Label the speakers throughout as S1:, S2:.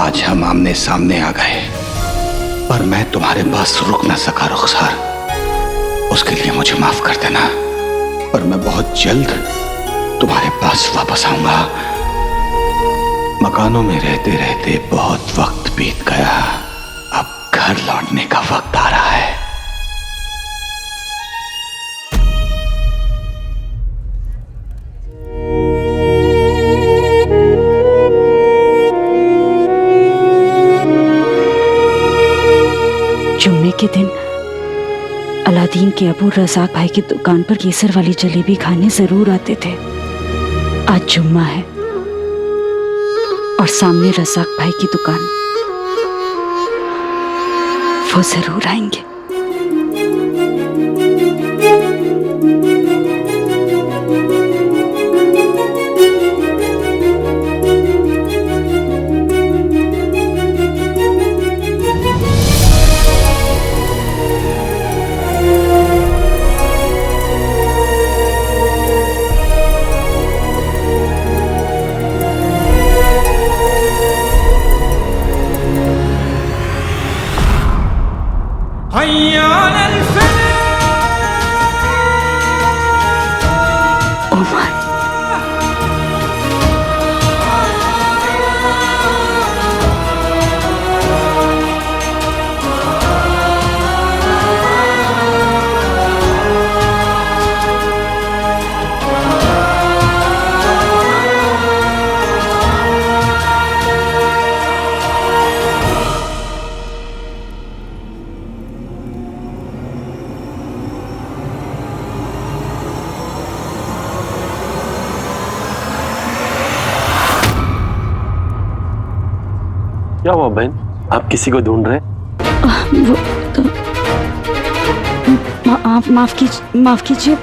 S1: आज हम आमने सामने आ गए, पर मैं तुम्हारे पास रुक ना सका रुखसार। उसके लिए मुझे माफ कर देना, पर मैं बहुत जल्द तुम्हारे पास वापस आऊंगा। मकानों में रहते रहते बहुत वक्त बीत गया, अब घर लौटने का वक्त आ रहा है।
S2: जुम्मे के दिन अलादीन के अबू रज़ाक भाई की दुकान पर केसर वाली जलेबी खाने जरूर आते थे। आज जुम्मा है और सामने रज़ाक भाई की दुकान, वो जरूर आएंगे।
S3: क्या हुआ बहन, आप किसी को ढूंढ रहे हैं?
S2: वो तो माफ कीजिए,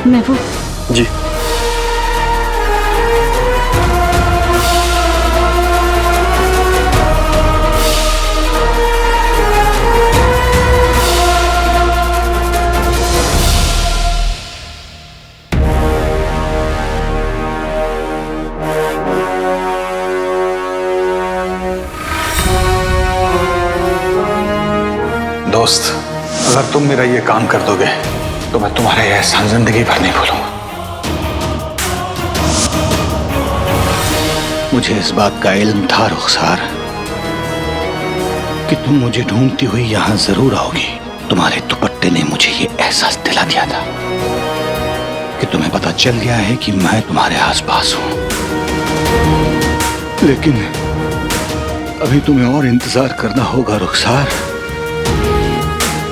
S2: मैं वो
S3: जी।
S1: दोस्त, अगर तुम मेरा ये काम कर दोगे तो मैं तुम्हारा यह एहसान जिंदगी भर नहीं भूलूंगा। मुझे इस बात का इल्म था रुखसार कि तुम मुझे ढूंढती हुई यहां जरूर आओगी। तुम्हारे दुपट्टे ने मुझे ये एहसास दिला दिया था कि तुम्हें पता चल गया है कि मैं तुम्हारे आसपास हूं। लेकिन अभी तुम्हें और इंतजार करना होगा रुखसार।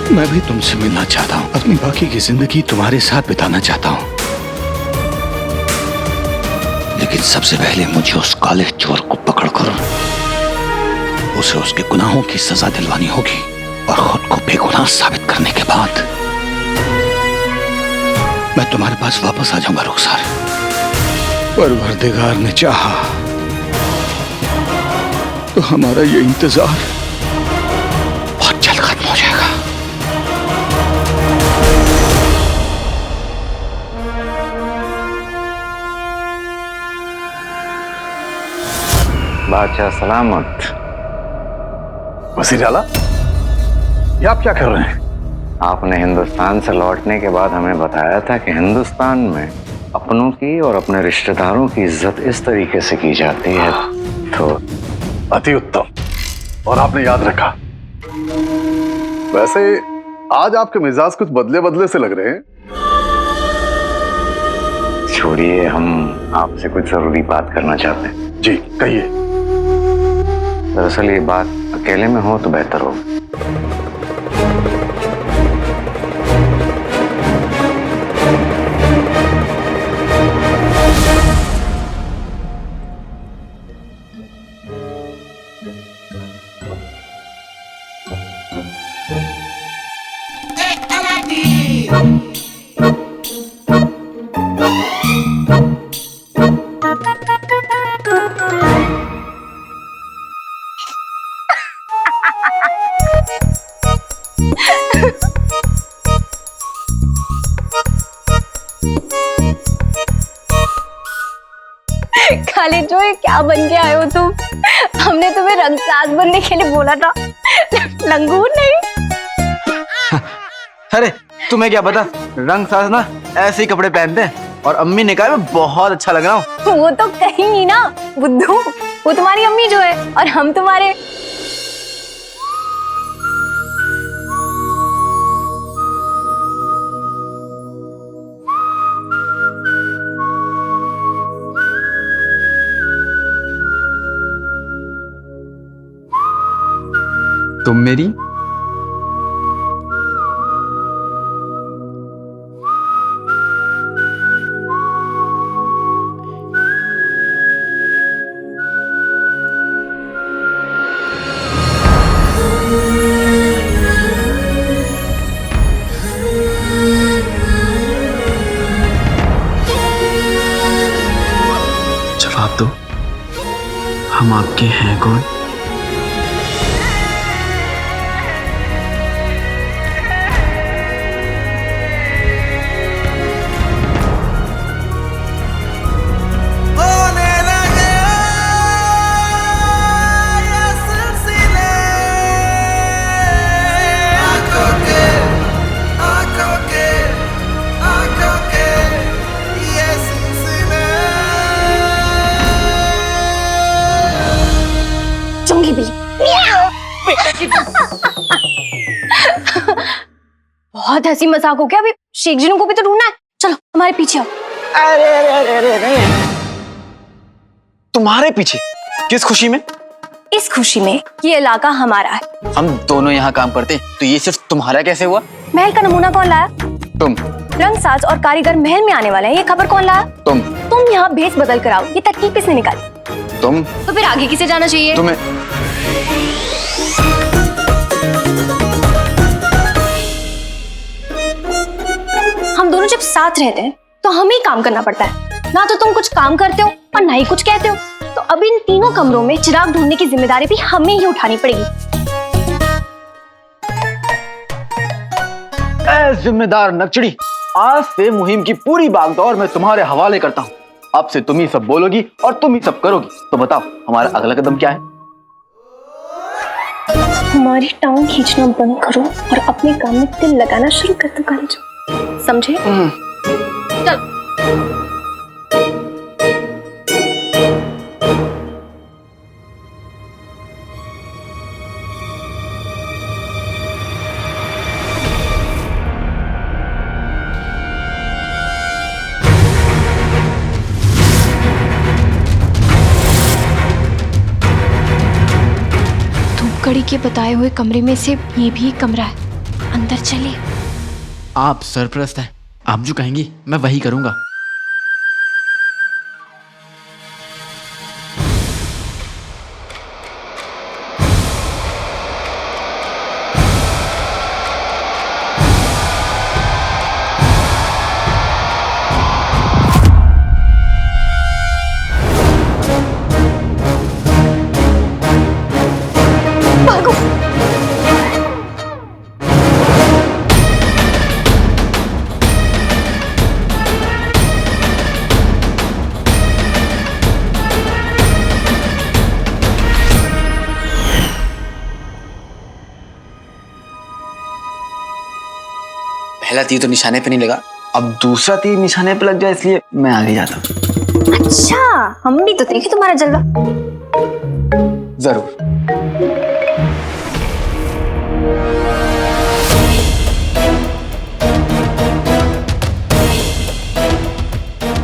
S1: मैं भी तुमसे मिलना चाहता हूं, अपनी बाकी की जिंदगी तुम्हारे साथ बिताना चाहता हूं। लेकिन सबसे पहले मुझे उस काले चोर को पकड़कर उसे उसके गुनाहों की सजा दिलवानी होगी और खुद को बेगुनाह साबित करने के बाद मैं तुम्हारे पास वापस आ जाऊंगा रुखसार। परवरदिगार ने चाहा तो हमारा ये इंतजार बहुत जल्द खत्म हो जाएगा।
S4: बादशाह सलामत।
S5: वसीर आला, ये आप क्या कर रहे हैं?
S4: आपने हिंदुस्तान से लौटने के बाद हमें बताया था कि हिंदुस्तान में अपनों की और अपने रिश्तेदारों की इज्जत इस तरीके से की जाती है, तो
S5: अति उत्तम, और आपने याद रखा। वैसे आज आपके मिजाज कुछ बदले बदले से लग रहे हैं।
S4: छोड़िए, हम आपसे कुछ जरूरी बात करना चाहते हैं।
S5: जी कहिए।
S4: दरअसल ये बात अकेले में हो तो बेहतर हो।
S6: साले जो, ये क्या बन के आए हो तुम? हमने तुम्हें रंगसाज बनने के लिए बोला था, लंगूर नहीं।
S7: अरे तुम्हें क्या पता, रंग साज ना ऐसे ही कपड़े पहनते हैं, और अम्मी ने कहा मैं बहुत अच्छा लग रहा हूँ।
S6: वो तो कहीं ना बुद्धू, वो तुम्हारी अम्मी जो है और हम तुम्हारे।
S7: तुम मेरी जवाब दो, हम आपके हैं कौन?
S6: चुंगी बिल्ली। बहुत हंसी मजाक हो गया, अभी शेख जिनू को भी तो ढूंढना है। चलो हमारे पीछे आओ।
S7: अरे तुम्हारे पीछे किस खुशी में?
S6: इस खुशी में ये इलाका हमारा है।
S7: हम दोनों यहाँ काम करते, तो ये सिर्फ तुम्हारा कैसे हुआ?
S6: महल का नमूना कौन लाया?
S7: तुम।
S6: रंगसाज और कारीगर महल में आने वाले हैं, ये खबर कौन लाया? तुम यहाँ भेस बदल कर आओ, ये तरकीब किसने निकाली?
S7: तुम।
S6: तो फिर आगे किसे जाना चाहिए?
S7: तुम्हें।
S6: हम दोनों जब साथ रहते हैं तो हमें ही काम करना पड़ता है, ना तो तुम कुछ काम करते हो और ना ही कुछ कहते हो। तो अब इन तीनों कमरों में चिराग ढूंढने की जिम्मेदारी भी हमें ही उठानी पड़ेगी।
S7: जिम्मेदार नकचड़ी, आज से मुहिम की पूरी भागदौड़ मैं तुम्हारे हवाले करता हूँ। अब से तुम ही सब बोलोगी और तुम ही सब करोगी। तो बताओ हमारा अगला कदम क्या है?
S6: हमारी टांग खींचना बंद करो और अपने काम में दिल लगाना शुरू कर दो कालीजो, समझे? चल।
S8: कड़ी के बताए हुए कमरे में से ये भी कमरा है, अंदर चले।
S9: आप सरप्रस्त हैं, आप जो कहेंगी मैं वही करूंगा।
S7: पहला तीर तो निशाने पे नहीं लगा, अब दूसरा तीर निशाने पे लग जाए, इसलिए मैं आगे जाता हूँ।
S6: अच्छा, हम भी तो देखें तुम्हारा जलवा।
S7: जरूर।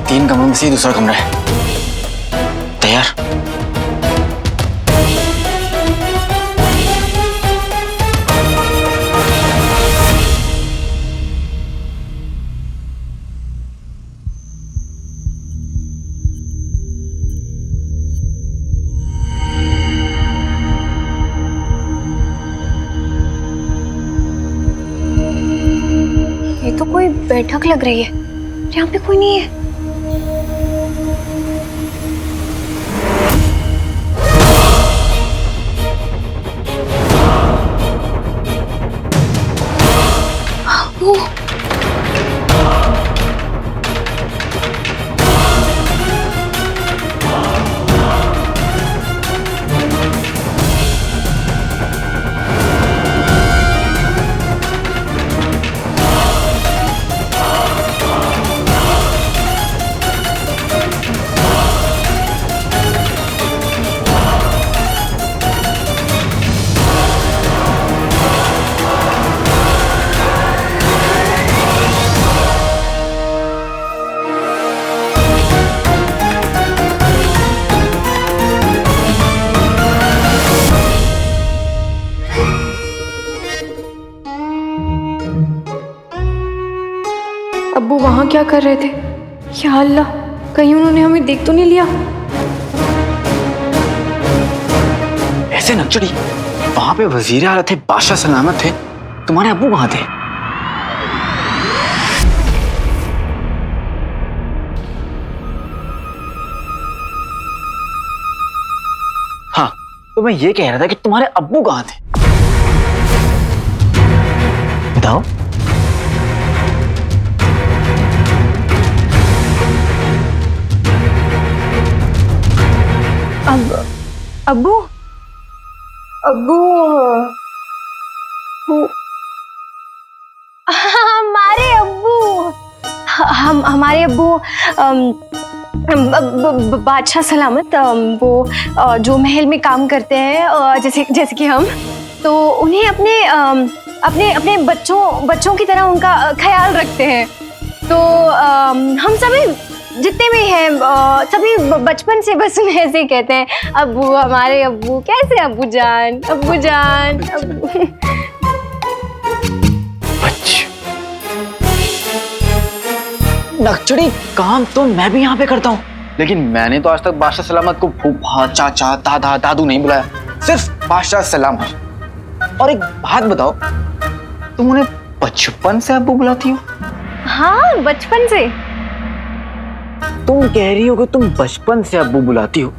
S7: तीन कमरों में से दूसरा कमरा है। तैयार?
S6: ये तो कोई बैठक लग रही है, यहाँ पे कोई नहीं है। वो
S8: वहां क्या कर रहे थे? या अल्लाह, कहीं उन्होंने हमें देख तो नहीं लिया?
S7: ऐसे नक्चड़ी, वहां पे वजीर आला थे, बादशाह सलामत थे, तुम्हारे अब्बू कहाँ थे? हाँ, तो मैं ये कह रहा था कि तुम्हारे अब्बू कहाँ थे? बताओ।
S6: अब्बू अब्बू हमारे अब्बू हमारे अब्बू बादशाह सलामत, वो जो महल में काम करते हैं, जैसे जैसे कि हम, तो उन्हें अपने अपने बच्चों की तरह उनका ख्याल रखते हैं। तो हम सभी जितने भी हैं, सभी बचपन से बस उन्हें ऐसे ही कहते हैं, अब्बू, हमारे अब्बू, कैसे अब्बू जान, अब्बू जान, अब्बू।
S7: नक्चड़ी, काम तो मैं भी यहाँ पे करता हूँ, लेकिन मैंने तो आज तक बादशाह सलामत को फूफा, चाचा, दादा, दादू नहीं बुलाया, सिर्फ बादशाह सलामत। और एक बात बताओ, तुम उन्हें बचपन से अब्बू बुलाती हो?
S6: हाँ, बचपन से।
S7: तुम कह रही हो कि तुम बचपन से अब्बू बुलाती हो,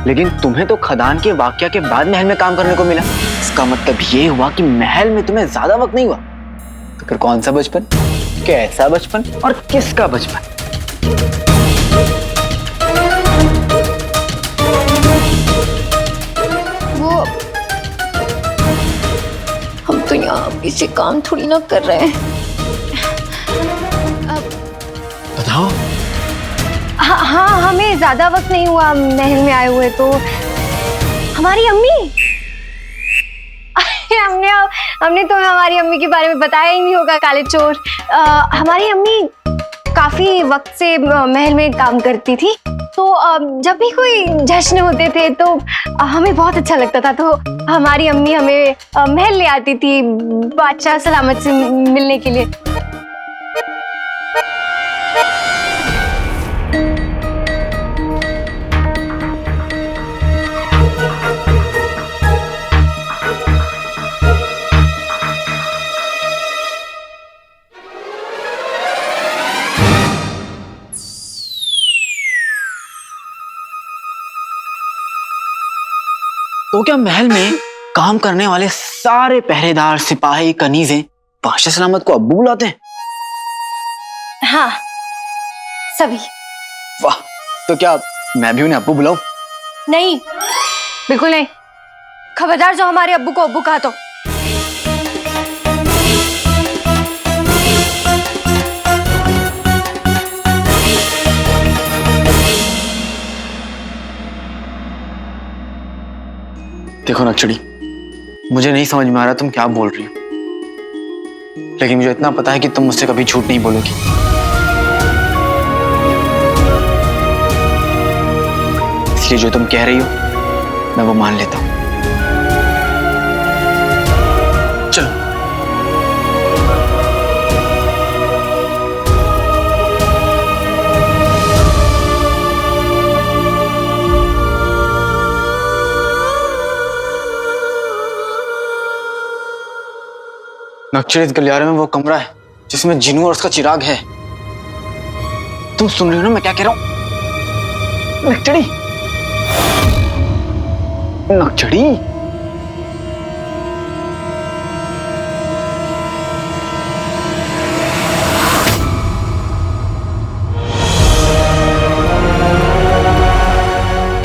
S7: लेकिन तुम्हें तो खदान के वाकया के बाद महल में काम करने को मिला। इसका मतलब ये हुआ कि महल में तुम्हें ज्यादा वक्त नहीं हुआ। तो फिर कौन सा बचपन, कैसा बचपन और किसका बचपन?
S8: वो हम तो यहाँ इसे काम थोड़ी ना कर रहे हैं।
S7: बताओ।
S6: हाँ, हमें ज्यादा वक्त नहीं हुआ महल में आए हुए। तो हमारी अम्मी, हमने तुम्हें हमारी अम्मी के बारे में बताया ही नहीं होगा, काले चोर। हमारी अम्मी काफी वक्त से महल में काम करती थी, तो जब भी कोई जश्न होते थे तो हमें बहुत अच्छा लगता था। तो हमारी अम्मी हमें महल ले आती थी बादशाह सलामत से मिलने के लिए।
S7: तो क्या महल में काम करने वाले सारे पहरेदार, सिपाही, कनीज़ें बादशाह सलामत को अब्बू बुलाते हैं?
S6: हाँ, सभी।
S7: वाह, तो क्या मैं भी उन्हें अब्बू बुलाऊं?
S6: नहीं, बिल्कुल नहीं। खबरदार जो हमारे अब्बू को अब्बू कहा तो।
S7: देखो नक्चड़ी, मुझे नहीं समझ में आ रहा तुम क्या बोल रही हो, लेकिन मुझे इतना पता है कि तुम मुझसे कभी झूठ नहीं बोलोगी। इसलिए जो तुम कह रही हो मैं वो मान लेता हूं। चलो। नक्चड़ी, इस गलियारे में वो कमरा है जिसमें जिन्नू और उसका चिराग है। तुम सुन रही हो ना मैं क्या कह रहा हूं? नक्चड़ी, नक्चड़ी,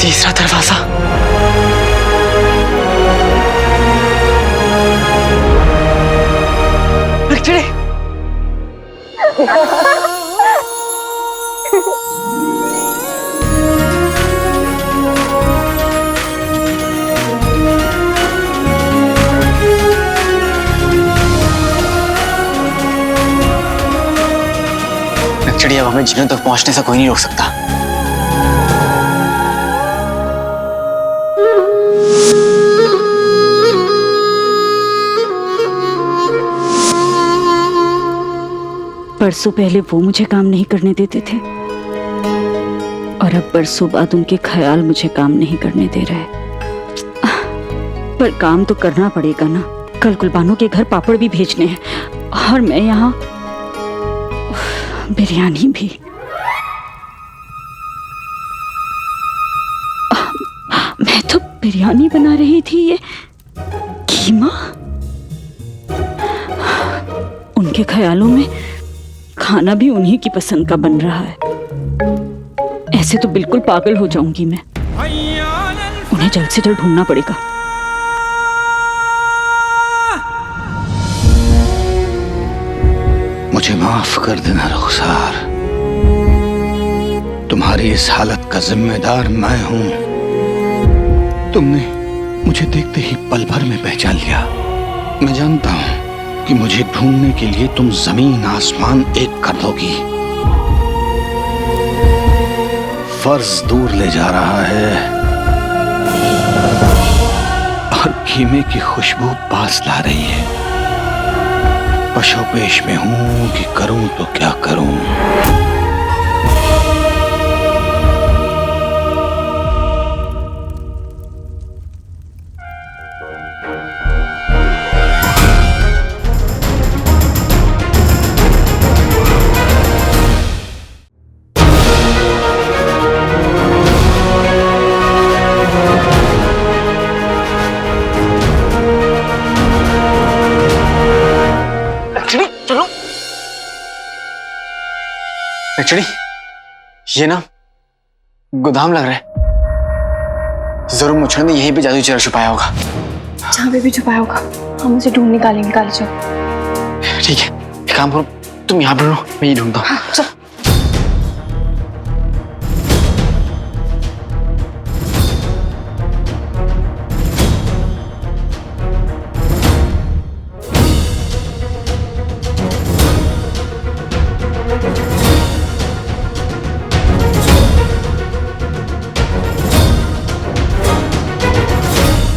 S7: तीसरा दरवाजा। नक्चड़ी, नक्चड़ी, अब हमें जिन्नों तक पहुंचने से कोई नहीं रोक सकता।
S2: बरसों पहले वो मुझे काम नहीं करने देते थे और अब बरसों बाद उनके ख्याल मुझे काम नहीं करने दे रहे। पर काम तो करना पड़ेगा ना। कल कुलबानों के घर पापड़ भी भेजने हैं और मैं यहाँ बिरयानी भी। मैं तो बिरयानी बना रही थी, ये कीमा। उनके ख्यालों में खाना भी उन्हीं की पसंद का बन रहा है। ऐसे तो बिल्कुल पागल हो जाऊंगी मैं। उन्हें जल्द से जल्द ढूंढना पड़ेगा।
S1: मुझे माफ कर देना रुखसार, तुम्हारी इस हालत का जिम्मेदार मैं हूं। तुमने मुझे देखते ही पल भर में पहचान लिया। मैं जानता हूं कि मुझे ढूंढने के लिए तुम जमीन आसमान एक कर दोगी। फर्ज दूर ले जा रहा है और कीमे की खुशबू पास ला रही है। पशोपेश में हूं कि करूं तो क्या करूं।
S7: एक्चुअली ये ना गोदाम लग रहा है। जरूर मुझे ने यहीं पे जादू चेहरा छुपाया होगा।
S6: जहाँ पे भी छुपाया होगा हम उसे ढूंढ निकालेंगे। चलो
S7: ठीक है, एक काम करो, तुम यहाँ पर रहो, मैं ये ढूंढता हूँ।
S6: हाँ, चलो।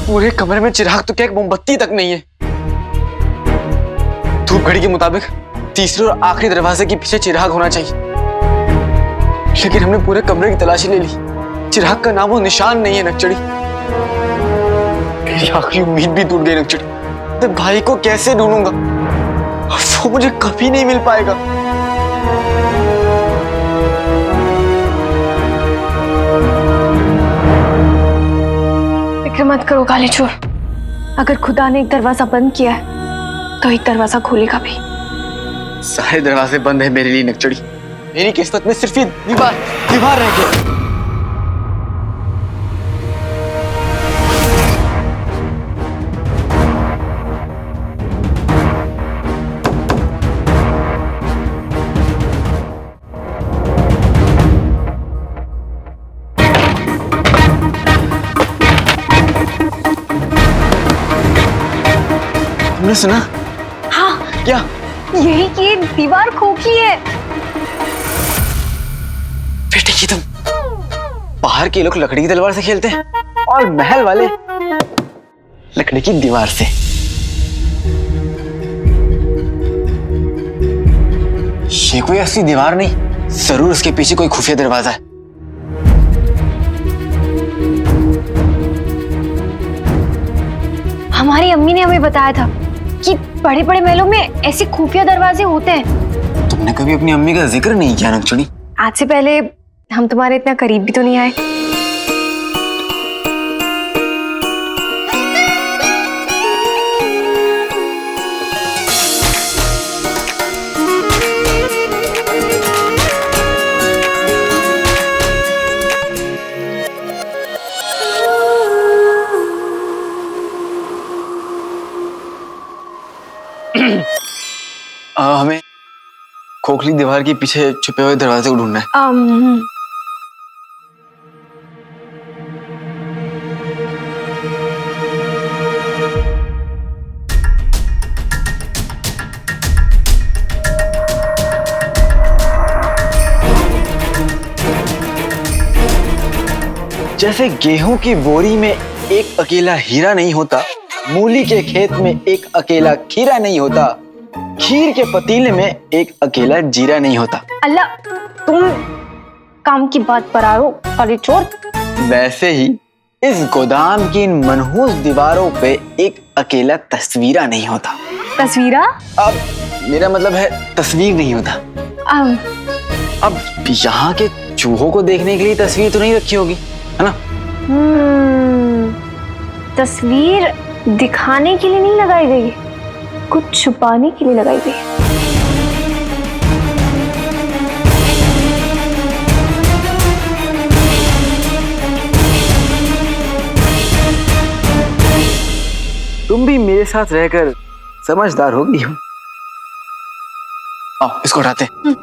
S7: पूरे कमरे में चिराग तो क्या एक मोमबत्ती तक नहीं है। धूप घड़ी के मुताबिक तीसरे और आखिरी दरवाजे के पीछे चिराग होना चाहिए, लेकिन हमने पूरे कमरे की तलाशी ले ली। चिराग का नामो निशान नहीं है नक्चड़ी। मेरी आखिरी उम्मीद भी टूट गई नक्चड़ी। तो भाई को कैसे ढूंढूंगा? वो मुझे कभी नहीं मिल पाएगा।
S6: फिक्र मत करो काले चोर। अगर खुदा ने एक दरवाजा बंद किया है तो एक दरवाजा खोलेगा भी।
S7: सारे दरवाजे बंद है मेरे लिए नक्चड़ी। मेरी किस्मत में सिर्फ ये दीवार रह गई। तुमने सुना?
S6: हाँ,
S7: क्या?
S6: यही कि ये दीवार खोखली है।
S7: बेटे की तुम, बाहर के लोग लकड़ी की तलवार से खेलते हैं और महल वाले लकड़ी की दीवार से। ये कोई असली दीवार नहीं, जरूर उसके पीछे कोई खुफिया दरवाजा है।
S6: हमारी अम्मी ने हमें बताया था कि बड़े बड़े महलों में ऐसे खुफिया दरवाजे होते हैं।
S7: तुमने कभी अपनी अम्मी का जिक्र नहीं किया नक्चड़ी?
S6: आज से पहले हम तुम्हारे इतना करीब भी तो नहीं आए।
S7: हमें खोखली दीवार के पीछे छुपे हुए दरवाजे को ढूंढना है। जैसे गेहूं की बोरी में एक अकेला हीरा नहीं होता, मूली के खेत में एक अकेला खीरा नहीं होता, खीर के पतीले में एक अकेला जीरा नहीं होता।
S6: अल्लाह, तुम काम की बात पर आओ काली चोर।
S7: वैसे ही इस गोदाम की इन मनहूस दीवारों पे एक अकेला तस्वीरा नहीं होता।
S6: तस्वीरा?
S7: अब मेरा मतलब है तस्वीर नहीं होता। अब यहाँ के चूहों को देखने के लिए तस्वीर तो नहीं रखी होगी, है ना?
S6: तस्वीर दिखाने के लिए नहीं लगाई गई, कुछ छुपाने के लिए लगाई गई।
S7: तुम भी मेरे साथ रहकर समझदार हो गई हो। आओ इसको उठाते हैं।